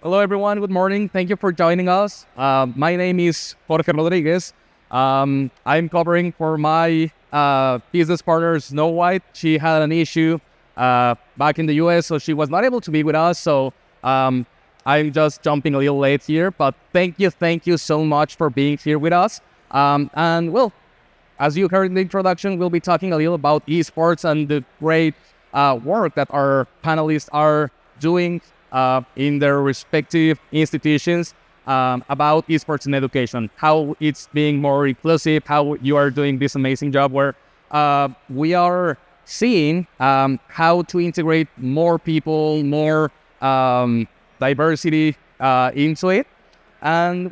Hello, everyone. Good morning. Thank you for joining us. My name is Jorge Rodríguez. I'm covering for my business partner, Snow White. She had an issue back in the US, so she was not able to be with us. So I'm just jumping a little late here. But thank you so much for being here with us. As you heard in the introduction, we'll be talking a little about esports and the great work that our panelists are doing in their respective institutions about esports in education, how it's being more inclusive, how you are doing this amazing job where we are seeing how to integrate more people, more diversity into it. And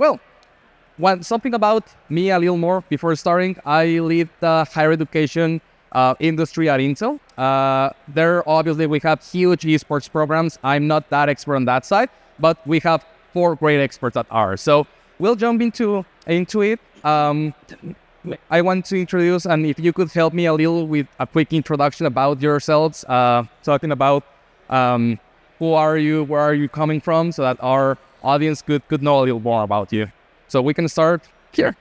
something about me a little more before starting, I lead the higher education industry at Intel. There obviously we have huge esports programs. I'm not that expert on that side, but we have 4 great experts at ours. So we'll jump into it. I want to introduce, and if you could help me a little with a quick introduction about yourselves, talking about who are you, where are you coming from, so that our audience could know a little more about you. So we can start here.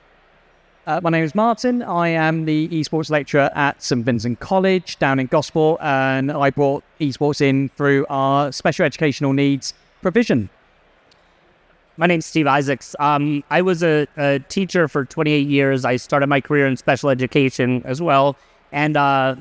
My name is Martin. I am the esports lecturer at St Vincent College down in Gosport, and I brought esports in through our special educational needs provision. My name's Steve Isaacs. I was a teacher for 28 years. I started my career in special education as well, and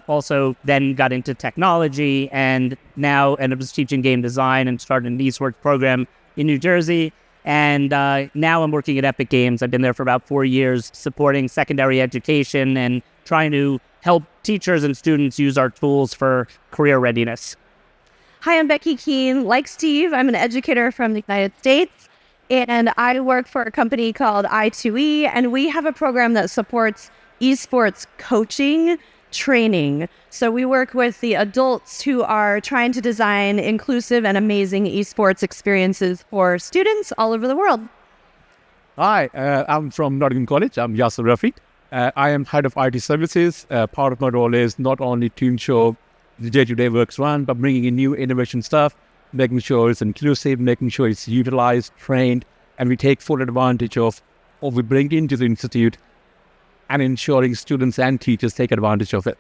also then got into technology, and now ended up teaching game design and started an esports program in New Jersey. And now I'm working at Epic Games. I've been there for about 4 years, supporting secondary education and trying to help teachers and students use our tools for career readiness. Hi, I'm Becky Keene. Like Steve, I'm an educator from the United States, and I work for a company called I2E, and we have a program that supports esports coaching training. So we work with the adults who are trying to design inclusive and amazing esports experiences for students all over the world. Hi, I'm from Nottingham College. I'm Yasir Rafi. I am head of IT services. Part of my role is not only to ensure the day-to-day works run, but bringing in new innovation stuff, making sure it's inclusive, making sure it's utilized, trained, and we take full advantage of what we bring into the institute and ensuring students and teachers take advantage of it.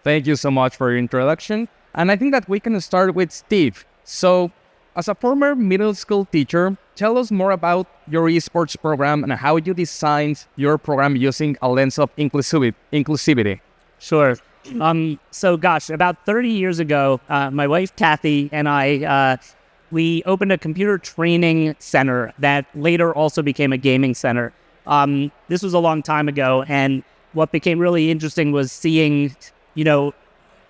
Thank you so much for your introduction. And I think that we can start with Steve. So, as a former middle school teacher, tell us more about your esports program and how you designed your program using a lens of inclusivity. Sure. About 30 years ago, my wife, Kathy, and I, we opened a computer training center that later also became a gaming center. This was a long time ago, and what became really interesting was seeing,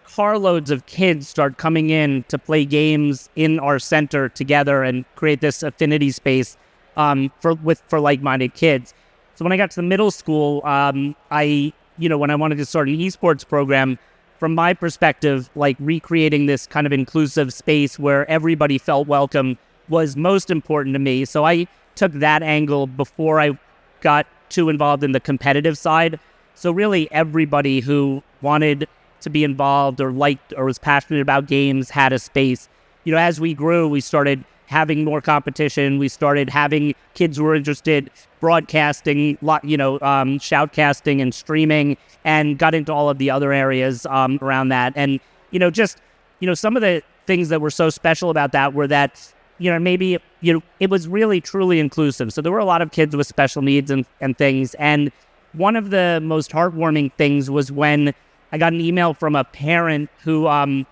carloads of kids start coming in to play games in our center together and create this affinity space for like-minded kids. So when I got to the middle school, when I wanted to start an esports program, from my perspective, like recreating this kind of inclusive space where everybody felt welcome was most important to me. So I took that angle before I got too involved in the competitive side. So really everybody who wanted to be involved or liked or was passionate about games had a space. As we grew, we started having more competition. We started having kids who were interested broadcasting, shoutcasting and streaming, and got into all of the other areas around that. And, some of the things that were so special about that were that it was really truly inclusive. So there were a lot of kids with special needs and things. And one of the most heartwarming things was when I got an email from a parent who,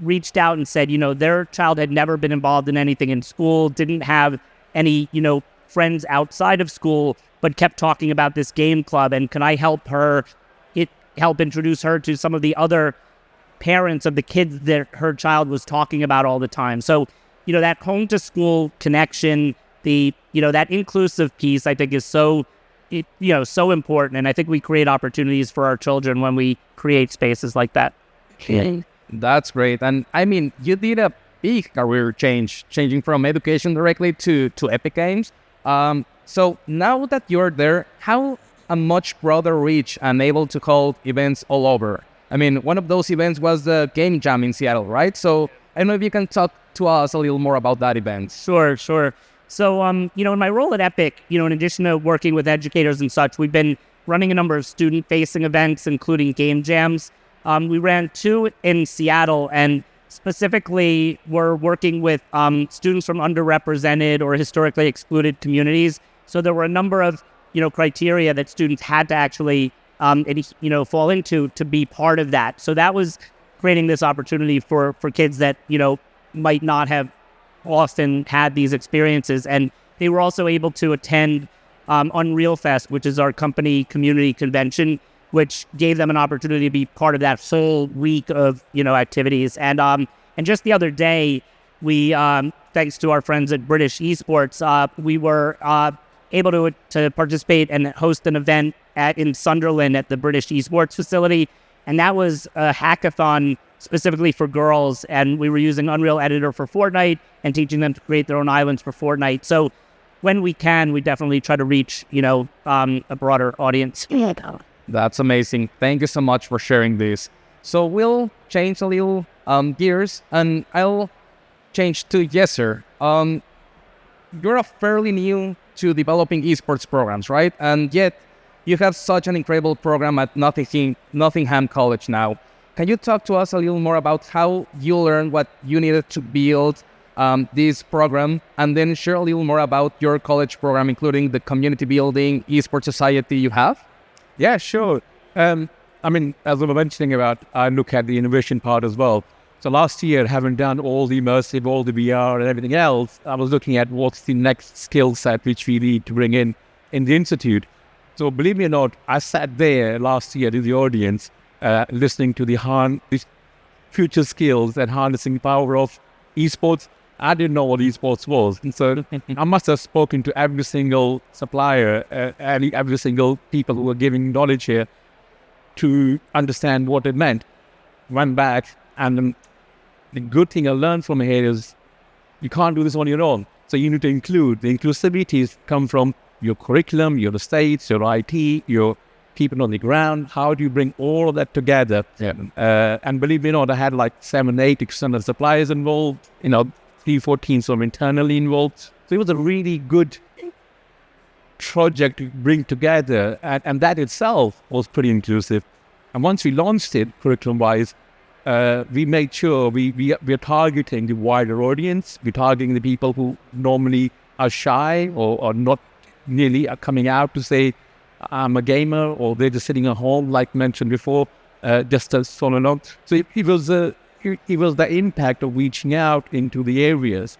reached out and said, their child had never been involved in anything in school, didn't have any, friends outside of school, but kept talking about this game club. And can I help introduce her to some of the other parents of the kids that her child was talking about all the time. So, that home to school connection, that inclusive piece, I think is so important. And I think we create opportunities for our children when we create spaces like that. That's great. And I mean, you did a big career changing from education directly to Epic Games. So now that you're there, how a much broader reach and able to hold events all over? I mean, one of those events was the Game Jam in Seattle, right? So I don't know if you can talk to us a little more about that event. Sure. So, in my role at Epic, in addition to working with educators and such, we've been running a number of student-facing events, including game jams. We ran 2 in Seattle, and specifically, we're working with students from underrepresented or historically excluded communities. So there were a number of, criteria that students had to actually, fall into to be part of that. So that was creating this opportunity for kids that, might not have often had these experiences. And they were also able to attend Unreal Fest, which is our company community convention, which gave them an opportunity to be part of that full week of, activities. And just the other day, we, thanks to our friends at British Esports, we were able to participate and host an event in Sunderland at the British Esports facility. And that was a hackathon specifically for girls. And we were using Unreal Editor for Fortnite and teaching them to create their own islands for Fortnite. So when we can, we definitely try to reach, a broader audience. That's amazing. Thank you so much for sharing this. So we'll change a little gears, and I'll change to Yasir. You're fairly new to developing esports programs, right? And yet you have such an incredible program at Nottingham College now. Can you talk to us a little more about how you learned what you needed to build this program, and then share a little more about your college program, including the community building esports society you have? Yeah, sure. As we were mentioning about, I look at the innovation part as well. So last year, having done all the immersive, all the VR and everything else, I was looking at what's the next skill set which we need to bring in the Institute. So believe me or not, I sat there last year in the audience, listening to the future skills and harnessing the power of esports. I didn't know what esports was. And so I must have spoken to every single supplier and every single people who were giving knowledge here to understand what it meant. Went back, and the good thing I learned from here is you can't do this on your own. So you need to include. The inclusivities come from your curriculum, your estates, your IT, your people on the ground. How do you bring all of that together? Yeah. And believe me or not, I had like 7-8 external suppliers involved, 3-4 teams were internally involved. So it was a really good project to bring together, and that itself was pretty inclusive. And once we launched it curriculum-wise, we made sure we're targeting the wider audience. We're targeting the people who normally are shy or not nearly are coming out to say, I'm a gamer, or they're just sitting at home, like mentioned before, just as solo along. So it was the impact of reaching out into the areas.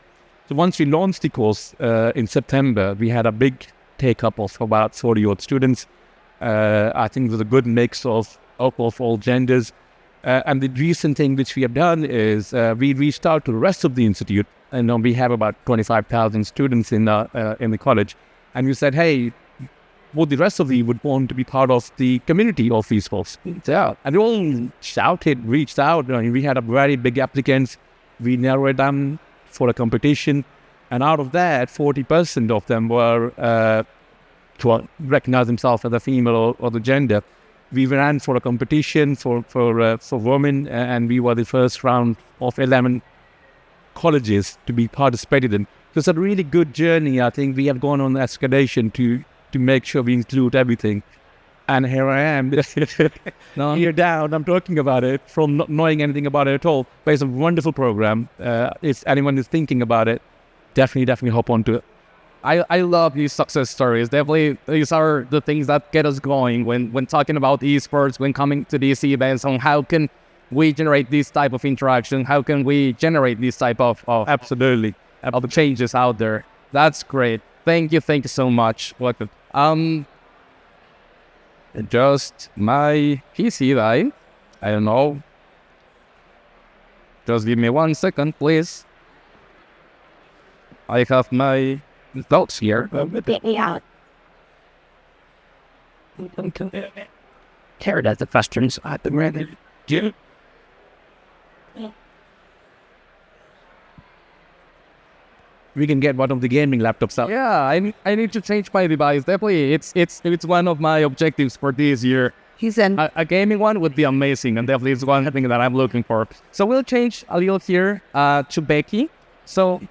So once we launched the course in September, we had a big take-up of about 40-odd students. I think it was a good mix of all genders. And the recent thing which we have done is we reached out to the rest of the institute, and we have about 25,000 students in the college. And we said, hey, would the rest of you would want to be part of the community of esports? Yeah. And they all reached out. We had a very big applicants. We narrowed it down for a competition. And out of that, 40% of them were to recognize themselves as a female or the gender. We ran for a competition for women, and we were the first round of 11 colleges to be participated in. So it's a really good journey. I think we have gone on escalation to make sure we include everything. And here I am, here down, I'm talking about it from not knowing anything about it at all. But it's a wonderful program. If anyone is thinking about it, definitely hop onto it. I love these success stories. Definitely, these are the things that get us going when talking about esports, when coming to these events, on how can we generate this type of interaction, how can we generate this type of Absolutely. Of changes out there. That's great. Thank you so much. Just my PC died. I don't know. Just give me 1 second, please. I have my notes here. Carrot as the questions at the ready. We can get one of the gaming laptops out. Yeah, I need to change my device. Definitely, it's one of my objectives for this year. He's in. A gaming one would be amazing, and definitely is one thing that I'm looking for. So we'll change a little here to Becky. So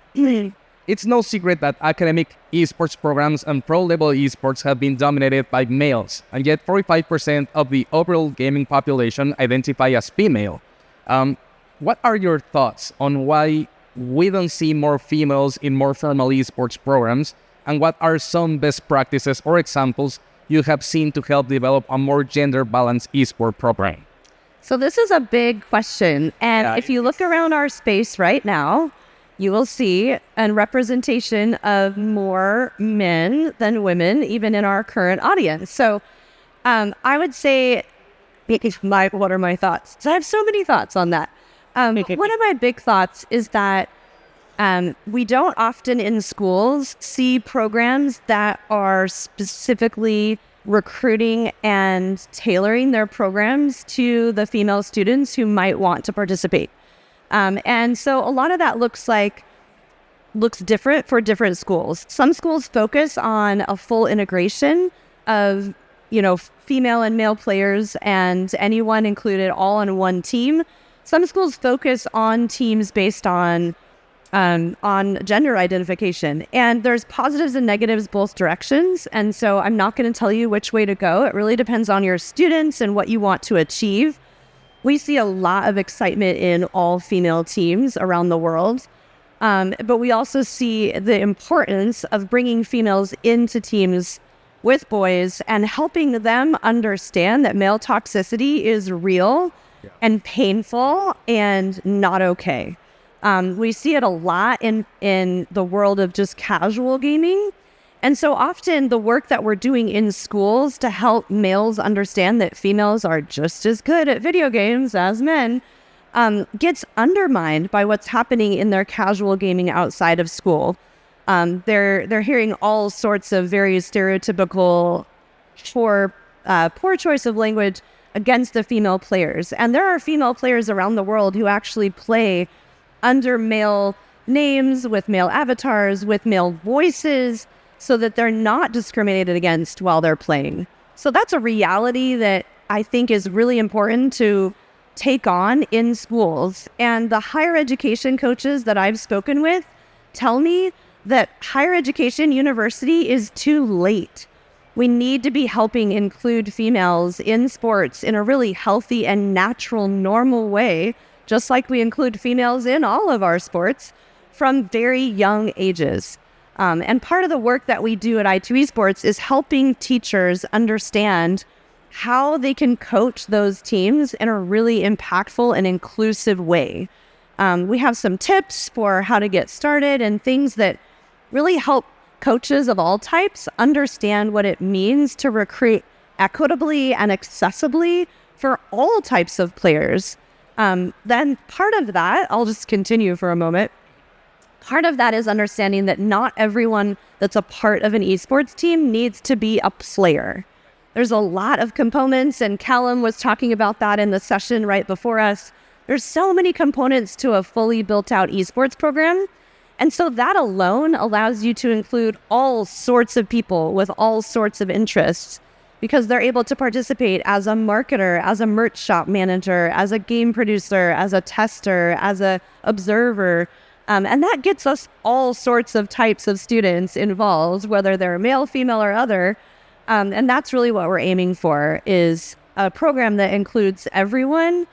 it's no secret that academic esports programs and pro-level esports have been dominated by males, and yet 45% of the overall gaming population identify as female. What are your thoughts on why we don't see more females in more formal esports programs, and what are some best practices or examples you have seen to help develop a more gender-balanced esport program? So this is a big question. And if you look around our space right now, you will see a representation of more men than women, even in our current audience. So I would say, what are my thoughts? So I have so many thoughts on that. One of my big thoughts is that we don't often in schools see programs that are specifically recruiting and tailoring their programs to the female students who might want to participate. And so a lot of that looks different for different schools. Some schools focus on a full integration of, female and male players and anyone included all on one team. Some schools focus on teams based on gender identification. And there's positives and negatives both directions. And so I'm not going to tell you which way to go. It really depends on your students and what you want to achieve. We see a lot of excitement in all female teams around the world. But we also see the importance of bringing females into teams with boys and helping them understand that male toxicity is real and painful and not okay. We see it a lot in the world of just casual gaming. And so often the work that we're doing in schools to help males understand that females are just as good at video games as men gets undermined by what's happening in their casual gaming outside of school. They're hearing all sorts of very stereotypical poor choice of language against the female players. And there are female players around the world who actually play under male names, with male avatars, with male voices, so that they're not discriminated against while they're playing. So that's a reality that I think is really important to take on in schools. And the higher education coaches that I've spoken with tell me that higher education university is too late. We need to be helping include females in sports in a really healthy and natural, normal way, just like we include females in all of our sports from very young ages. And part of the work that we do at i2 Esports is helping teachers understand how they can coach those teams in a really impactful and inclusive way. We have some tips for how to get started and things that really help coaches of all types understand what it means to recruit equitably and accessibly for all types of players. Then part of that, I'll just continue for a moment. Part of that is understanding that not everyone that's a part of an esports team needs to be a player. There's a lot of components, and Callum was talking about that in the session right before us. There's so many components to a fully built out esports program. And so that alone allows you to include all sorts of people with all sorts of interests, because they're able to participate as a marketer, as a merch shop manager, as a game producer, as a tester, as a observer. And that gets us all sorts of types of students involved, whether they're male, female, or other. And that's really what we're aiming for, is a program that includes everyone,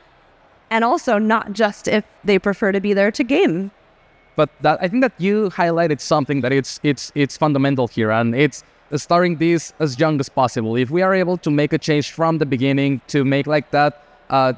and also not just if they prefer to be there to game. But I think that you highlighted something that it's fundamental here, and it's starting this as young as possible. If we are able to make a change from the beginning to make like that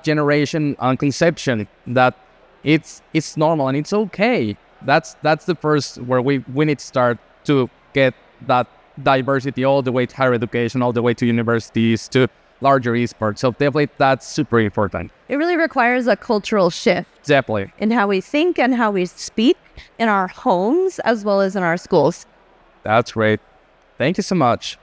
generation and conception that it's normal and it's okay. That's the first where we need to start to get that diversity all the way to higher education, all the way to universities, to larger esports. So definitely that's super important. It really requires a cultural shift. Definitely. In how we think and how we speak in our homes as well as in our schools. That's great. Thank you so much.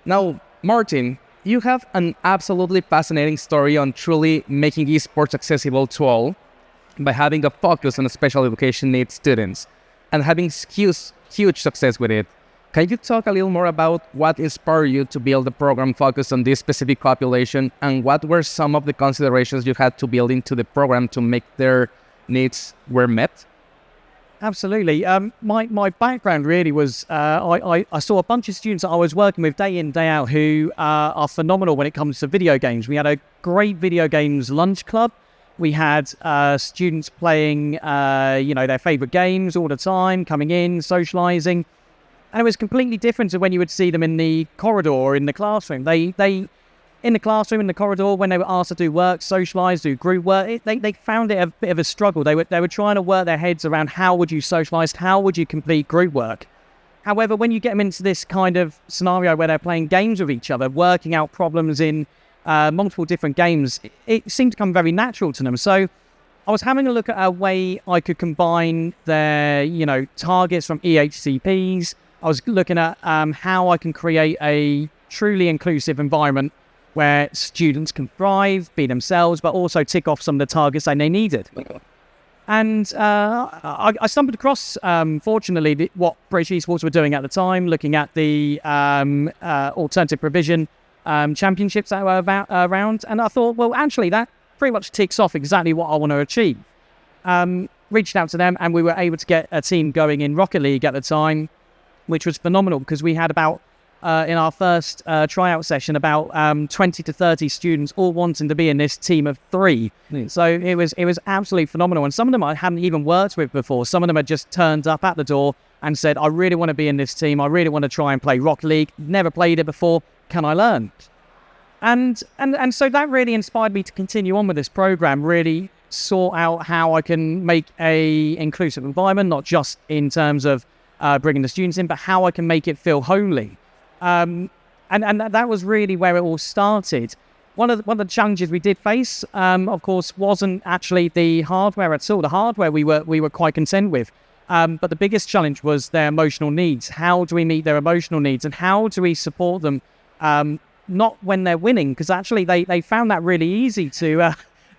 Now, Martin, you have an absolutely fascinating story on truly making esports accessible to all by having a focus on special education needs students and having huge success with it. Can you talk a little more about what inspired you to build a program focused on this specific population, and what were some of the considerations you had to build into the program to make their needs were met? Absolutely. My background really was I saw a bunch of students that I was working with day in, day out who are phenomenal when it comes to video games. We had a great video games lunch club. We had students playing their favorite games all the time, coming in, socializing. And it was completely different to when you would see them in the corridor or in the classroom. They in the classroom, in the corridor, when they were asked to do work, socialise, do group work, they found it a bit of a struggle. They were trying to work their heads around how would you socialise, how would you complete group work. However, when you get them into this kind of scenario where they're playing games with each other, working out problems in multiple different games, it seemed to come very natural to them. So I was having a look at a way I could combine their, targets from EHCPs. I was looking at how I can create a truly inclusive environment where students can thrive, be themselves, but also tick off some of the targets that they needed. And I stumbled across, fortunately, what British Esports were doing at the time, looking at the alternative provision championships that were around. And I thought, well, actually, that pretty much ticks off exactly what I want to achieve. Reached out to them, and we were able to get a team going in Rocket League at the time, which was phenomenal because we had about in our first tryout session, about 20 to 30 students all wanting to be in this team of 3. So it was absolutely phenomenal. And some of them I hadn't even worked with before. Some of them had just turned up at the door and said, I really want to be in this team. I really want to try and play Rocket League. Never played it before. Can I learn? And so that really inspired me to continue on with this program, really sort out how I can make a inclusive environment, not just in terms of bringing the students in, but how I can make it feel homely. And that was really where it all started. One of the challenges we did face, of course, wasn't actually the hardware at all. The hardware we were quite content with, but the biggest challenge was their emotional needs. How do we meet their emotional needs, and how do we support them? Not when they're winning, because actually they found that really easy to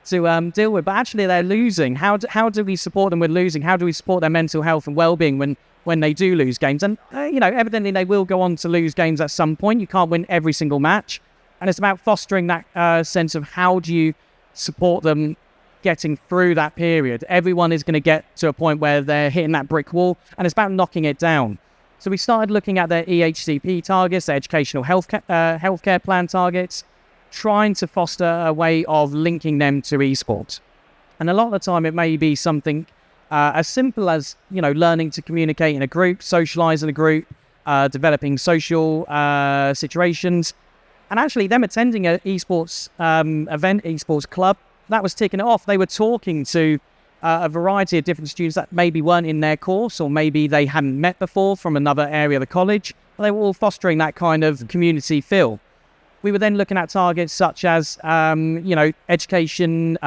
deal with. But actually they're losing. How do we support them with losing? How do we support their mental health and well-being when they do lose games? And, evidently they will go on to lose games at some point. You can't win every single match. And it's about fostering that sense of how do you support them getting through that period. Everyone is going to get to a point where they're hitting that brick wall, and it's about knocking it down. So we started looking at their EHCP targets, their educational healthcare plan targets, trying to foster a way of linking them to esports. And a lot of the time it may be something as simple as, learning to communicate in a group, socialize in a group, developing social situations. And actually them attending an esports event, esports club, that was ticking it off. They were talking to a variety of different students that maybe weren't in their course, or maybe they hadn't met before from another area of the college. They were all fostering that kind of community feel. We were then looking at targets such as, education,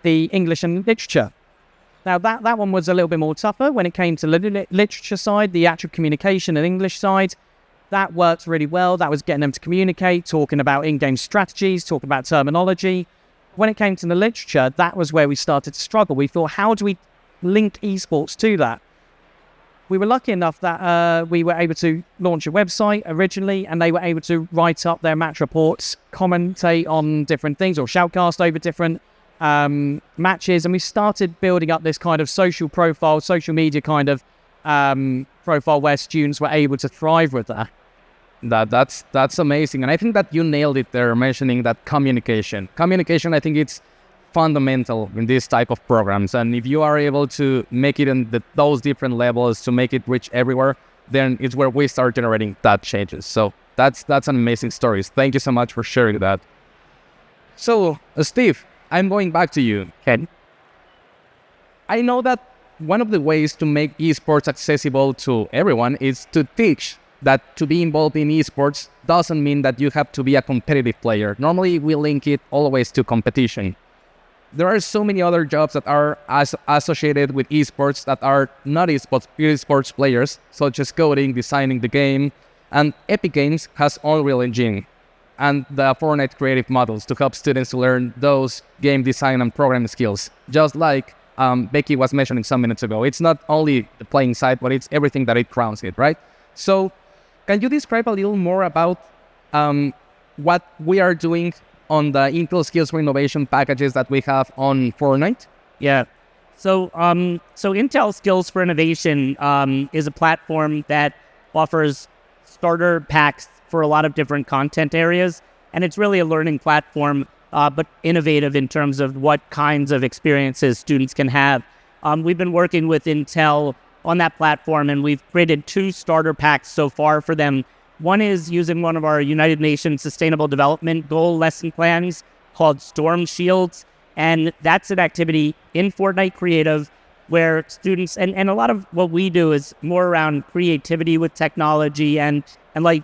the English and literature. Now that one was a little bit more tougher when it came to the literature side, the actual communication and English side. That worked really well. That was getting them to communicate, talking about in-game strategies, talking about terminology. When it came to the literature, that was where we started to struggle. We thought, how do we link esports to that? We were lucky enough that we were able to launch a website originally, and they were able to write up their match reports, commentate on different things, or shoutcast over different matches. And we started building up this kind of social profile, social media kind of profile where students were able to thrive with that. That's amazing. And I think that you nailed it there, mentioning that communication. Communication, I think it's fundamental in this type of programs. And if you are able to make it in those different levels, to make it reach everywhere, then it's where we start generating that changes. So that's an amazing story. Thank you so much for sharing that. So, Steve, I'm going back to you. Ken? I know that one of the ways to make esports accessible to everyone is to teach that to be involved in esports doesn't mean that you have to be a competitive player. Normally, we link it always to competition. There are so many other jobs that are associated with esports that are not esports players, such as coding, designing the game, and Epic Games has Unreal Engine and the Fortnite creative models to help students to learn those game design and programming skills, just like Becky was mentioning some minutes ago. It's not only the playing side, but it's everything that it crowns it, right? So can you describe a little more about what we are doing on the Intel Skills for Innovation packages that we have on Fortnite? Yeah. So Intel Skills for Innovation is a platform that offers starter packs for a lot of different content areas. And it's really a learning platform, but innovative in terms of what kinds of experiences students can have. We've been working with Intel on that platform, and we've created 2 starter packs so far for them. One is using one of our United Nations Sustainable Development Goal lesson plans called Storm Shields. And that's an activity in Fortnite Creative where students, and a lot of what we do is more around creativity with technology. And like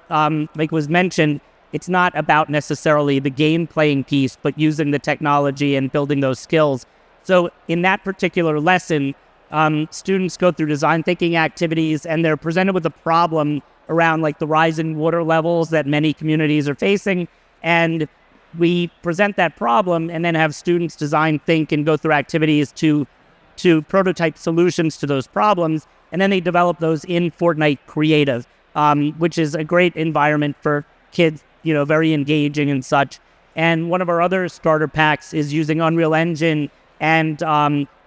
was mentioned, it's not about necessarily the game playing piece, but using the technology and building those skills. So in that particular lesson, students go through design thinking activities, and they're presented with a problem around like the rising water levels that many communities are facing. And we present that problem and then have students design, think, and go through activities to prototype solutions to those problems. And then they develop those in Fortnite Creative, which is a great environment for kids, very engaging and such. And one of our other starter packs is using Unreal Engine and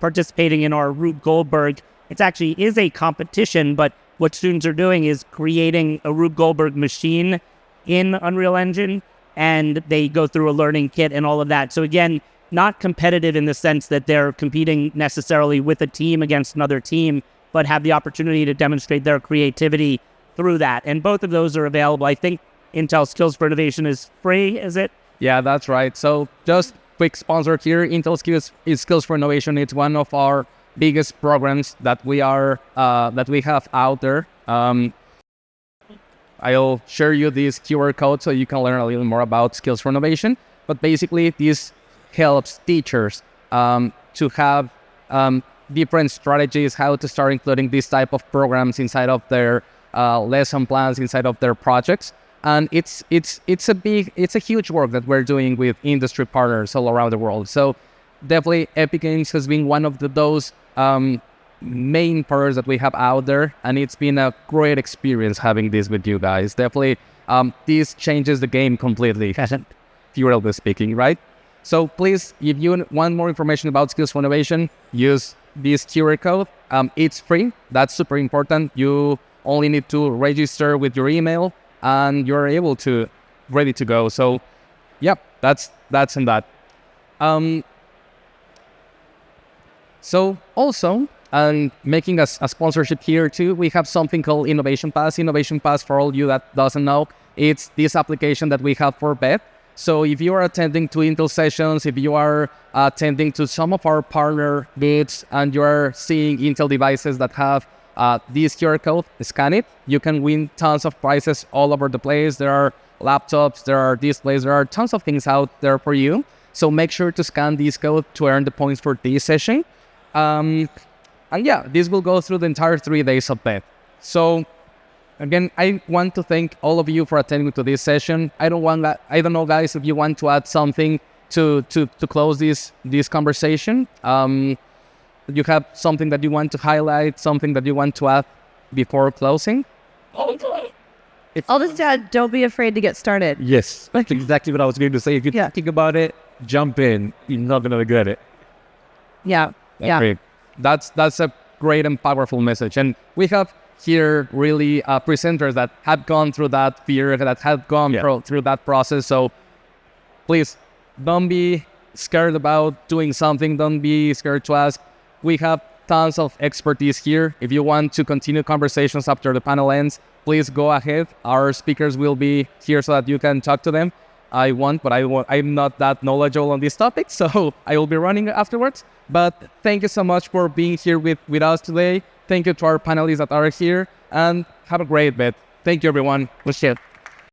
participating in our Rube Goldberg. It actually is a competition, but what students are doing is creating a Rube Goldberg machine in Unreal Engine, and they go through a learning kit and all of that. So again, not competitive in the sense that they're competing necessarily with a team against another team, but have the opportunity to demonstrate their creativity through that. And both of those are available. I think Intel Skills for Innovation is free, is it? Yeah, that's right. So just quick sponsor here, Intel Skills for Innovation. It's one of our biggest programs that we have out there. I'll share you this QR code so you can learn a little more about Skills for Innovation. But basically, this helps teachers to have different strategies, how to start including these type of programs inside of their lesson plans, inside of their projects. And it's a huge work that we're doing with industry partners all around the world. So definitely Epic Games has been one of those main partners that we have out there, and it's been a great experience having this with you guys. Definitely, this changes the game completely, theoretically speaking, right? So please, if you want more information about Skills for Innovation, use this QR code. It's free. That's super important. You only need to register with your email, and you're ready to go. So, yeah, that's in that. So also, and making a sponsorship here too, we have something called Innovation Pass. Innovation Pass, for all you that doesn't know, it's this application that we have for BED. So if you are attending to Intel sessions, if you are attending to some of our partner booths, and you are seeing Intel devices that have this QR code, scan it. You can win tons of prizes all over the place. There are laptops, there are displays, there are tons of things out there for you. So make sure to scan this code to earn the points for this session. And yeah, this will go through the entire 3 days of BED. So again, I want to thank all of you for attending to this session. I don't know, guys, if you want to add something to close this conversation. You have something that you want to highlight, something that you want to add before closing? I'll just add, don't be afraid to get started. Yes, that's exactly what I was going to say. If you're thinking about it, jump in. You're not going to regret it. Yeah. Great. That's a great and powerful message. And we have here really presenters that have gone through that fear, that have gone through that process. So please, don't be scared about doing something. Don't be scared to ask. We have tons of expertise here. If you want to continue conversations after the panel ends, please go ahead. Our speakers will be here so that you can talk to them. I'm not that knowledgeable on this topic, so I will be running afterwards. But thank you so much for being here with us today. Thank you to our panelists that are here, and have a great bit. Thank you, everyone. We'll see you.